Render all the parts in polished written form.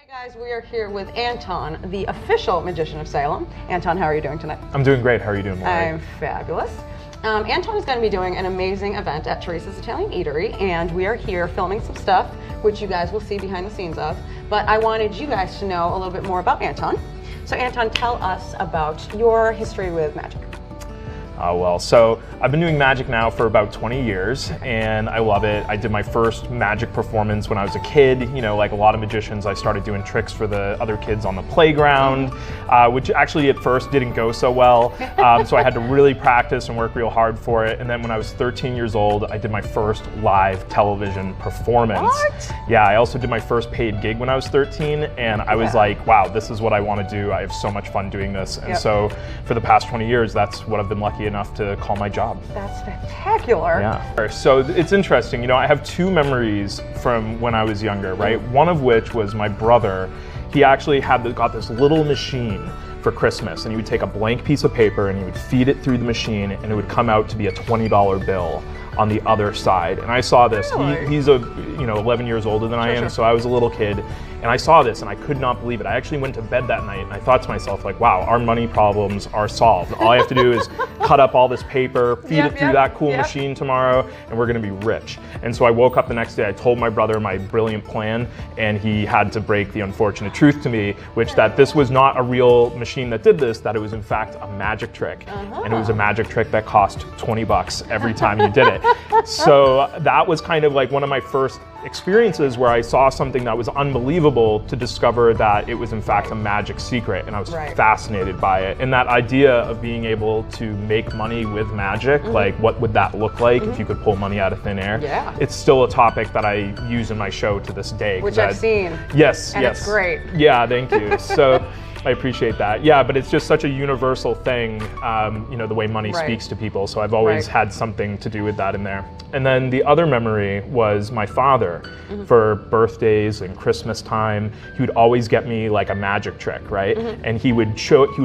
Hey guys, we are here with Anton, the official Magician of Salem. Anton, how are you doing tonight? I'm doing great. How are you doing, Lori? I'm fabulous. Anton is going to be doing an amazing event at Teresa's Italian Eatery, and we are here filming some stuff, which you guys will see behind the scenes of. But I wanted you guys to know a little bit more about Anton. So Anton, tell us about your history with magic. So I've been doing magic now for about 20 years and I love it. I did my first magic performance when I was a kid. You know, like a lot of magicians, I started doing tricks for the other kids on the playground, which actually at first didn't go so well. So I had to really practice and work real hard for it. And then when I was 13 years old, I did my first live television performance. What? Yeah, I also did my first paid gig when I was 13 and I was like, wow, this is what I want to do. I have so much fun doing this. And so for the past 20 years, that's what I've been lucky enough to call my job. That's spectacular. Yeah. So it's interesting, you know, I have two memories from when I was younger, right? One of which was my brother. He actually got this little machine for Christmas, and he would take a blank piece of paper and he would feed it through the machine and it would come out to be a $20 bill on the other side. And I saw this. Really? He's 11 years older than I am, so I was a little kid. And I saw this and I could not believe it. I actually went to bed that night and I thought to myself, like, wow, our money problems are solved. All I have to do is cut up all this paper, feed it through that cool machine tomorrow, and we're gonna be rich. And so I woke up the next day, I told my brother my brilliant plan, and he had to break the unfortunate truth to me, which that this was not a real machine that did this, that it was in fact a magic trick. And it was a magic trick that cost 20 bucks every time you did it. So that was kind of like one of my first experiences where I saw something that was unbelievable to discover that it was in fact a magic secret, and I was fascinated by it. And that idea of being able to make money with magic, like what would that look like if you could pull money out of thin air? Yeah. It's still a topic that I use in my show to this day. Which I've seen. Yes, and yes. It's great. Yeah, thank you. So I appreciate that. Yeah, but it's just such a universal thing, you know, the way money speaks to people. So I've always had something to do with that in there. And then the other memory was my father. For birthdays and Christmas time, he would always get me like a magic trick, right? And he would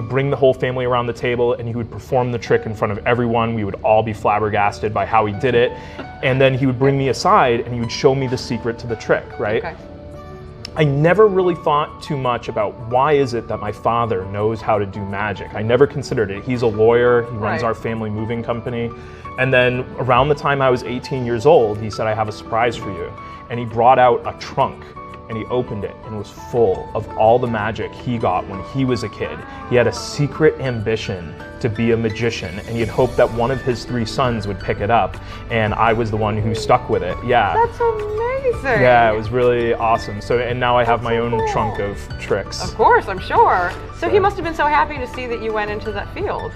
bring the whole family around the table and he would perform the trick in front of everyone. We would all be flabbergasted by how he did it. And then he would bring me aside and he would show me the secret to the trick, right? Okay. I never really thought too much about why is it that my father knows how to do magic. I never considered it. He's a lawyer, he runs our family moving company. And then around the time I was 18 years old, he said, I have a surprise for you. And he brought out a trunk and he opened it and it was full of all the magic he got when he was a kid. He had a secret ambition to be a magician and he had hoped that one of his 3 sons would pick it up, and I was the one who stuck with it. Yeah. That's amazing. Yeah, it was really awesome. So, and now I have my own trunk of tricks. Of course, I'm sure. So he must have been so happy to see that you went into that field.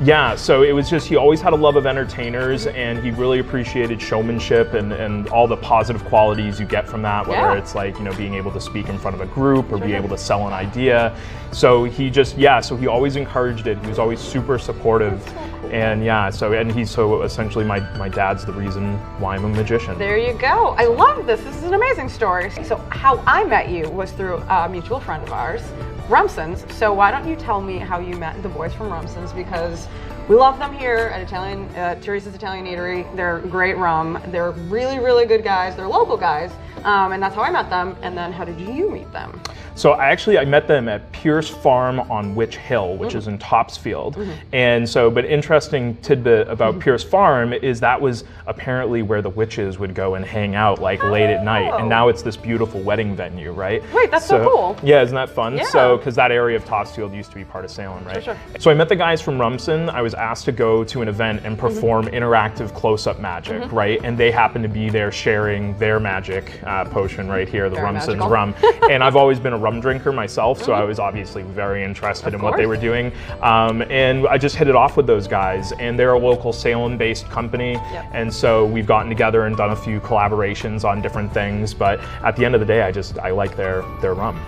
Yeah, so it was just, he always had a love of entertainers and he really appreciated showmanship and all the positive qualities you get from that, whether it's like, you know, being able to speak in front of a group or be able to sell an idea. So he just, so he always encouraged it. He was always super supportive. And so essentially my dad's the reason why I'm a magician. There you go. I love this. This is an amazing story. So how I met you was through a mutual friend of ours, Rumson's. So why don't you tell me how you met the boys from Rumson's, because we love them here at Teresa's Italian Eatery. They're great rum. They're really, really good guys. They're local guys. And that's how I met them. And then how did you meet them? So I met them at Pierce Farm on Witch Hill, which is in Topsfield. And so, but interesting tidbit about Pierce Farm is that was apparently where the witches would go and hang out like late at night. And now it's this beautiful wedding venue, right? Wait, that's so cool. Yeah, isn't that fun? Yeah. So, because that area of Topsfield used to be part of Salem, right? Sure. So I met the guys from Rumson. I was asked to go to an event and perform interactive close-up magic, right? And they happened to be there sharing their magic potion right here, the Rumson Rum. And I've always been a rum drinker myself, so I was obviously very interested in what they were doing. And I just hit it off with those guys, and they're a local Salem-based company. And so we've gotten together and done a few collaborations on different things, but at the end of the day, I like their rum.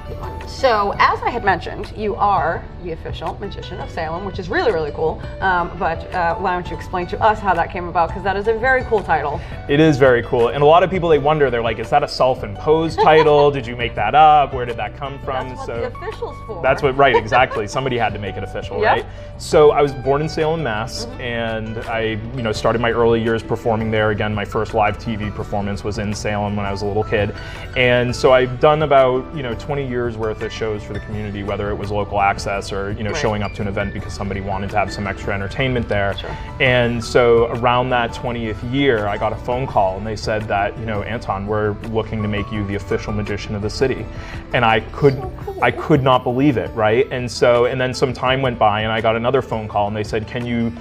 So as I had mentioned, you are the official Magician of Salem, which is really, really cool. But why don't you explain to us how that came about, because that is a very cool title. It is very cool, and a lot of people, they wonder, they're like, is that a self-imposed title? Did you make that up? Where did that come come from. That's what the official's for. That's what, right, exactly. Somebody had to make it official, Yep. right? So I was born in Salem, Mass, and I, started my early years performing there. Again, my first live TV performance was in Salem when I was a little kid. And so I've done about, 20 years worth of shows for the community, whether it was local access or, Right. showing up to an event because somebody wanted to have some extra entertainment there. Sure. And so around that 20th year, I got a phone call and they said that, Anton, we're looking to make you the official magician of the city. And I could not believe it, right? And then some time went by and I got another phone call and they said, can you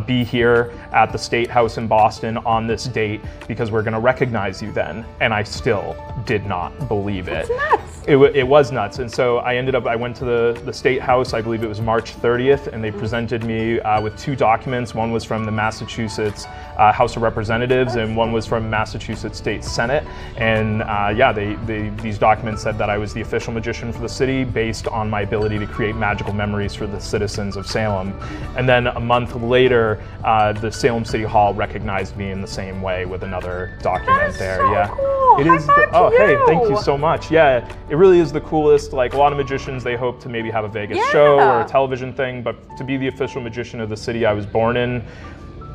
be here at the State House in Boston on this date because we're gonna recognize you then. And I still did not believe it. It's nuts. It was nuts. And so I went to the State House, I believe it was March 30th, and they presented me with 2 documents. One was from the Massachusetts House of Representatives and one was from Massachusetts State Senate. And these documents said that I was the official magician for the city based on my ability to create magical memories for the citizens of Salem. And then a month later, the Salem City Hall recognized me in the same way with another document there. So yeah. cool. It High is. five to Hey, you. thank you so much. Yeah, it really is the coolest. Like a lot of magicians, they hope to maybe have a Vegas Yeah. show or a television thing, but to be the official magician of the city I was born in,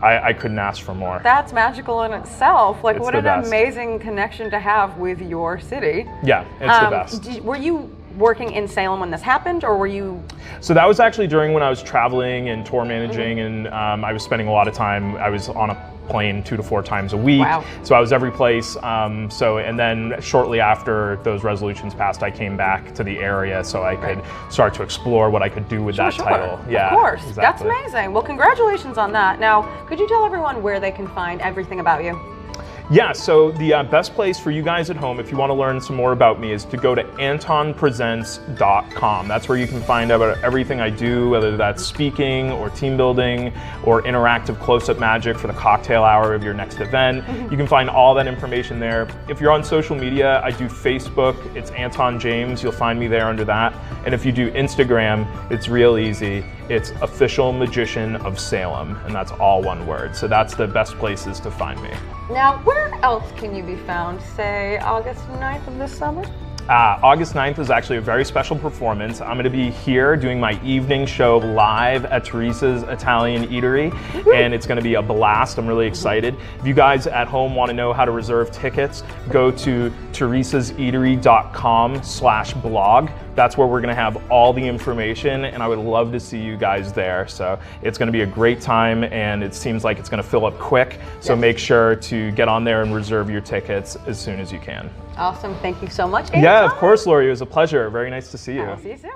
I couldn't ask for more. That's magical in itself. Like, It's what the an best. amazing connection to have with your city. Yeah, it's the best. Were you working in Salem when this happened, or were you? So that was actually during when I was traveling and tour managing, and I was spending a lot of time. I was on a plane 2 to 4 times a week. Wow. So I was every place. And then shortly after those resolutions passed, I came back to the area so I could start to explore what I could do with that title. Yeah, of course. exactly. That's amazing. Well, congratulations on that. Now, could you tell everyone where they can find everything about you? Yeah, so the best place for you guys at home, if you want to learn some more about me, is to go to antonpresents.com. That's where you can find out about everything I do, whether that's speaking or team building or interactive close-up magic for the cocktail hour of your next event. You can find all that information there. If you're on social media, I do Facebook. It's Anton James. You'll find me there under that. And if you do Instagram, it's real easy. It's Official Magician of Salem, and that's all one word. So that's the best places to find me. Now, where else can you be found, say, August 9th of this summer? August 9th is actually a very special performance. I'm going to be here doing my evening show live at Teresa's Italian Eatery, and it's going to be a blast. I'm really excited. If you guys at home want to know how to reserve tickets, go to teresaseatery.com/blog. That's where we're going to have all the information, and I would love to see you guys there. So it's going to be a great time, and it seems like it's going to fill up quick. So make sure to get on there and reserve your tickets as soon as you can. Awesome. Thank you so much. Yeah, of course, Lori. It was a pleasure. Very nice to see you. I'll see you soon.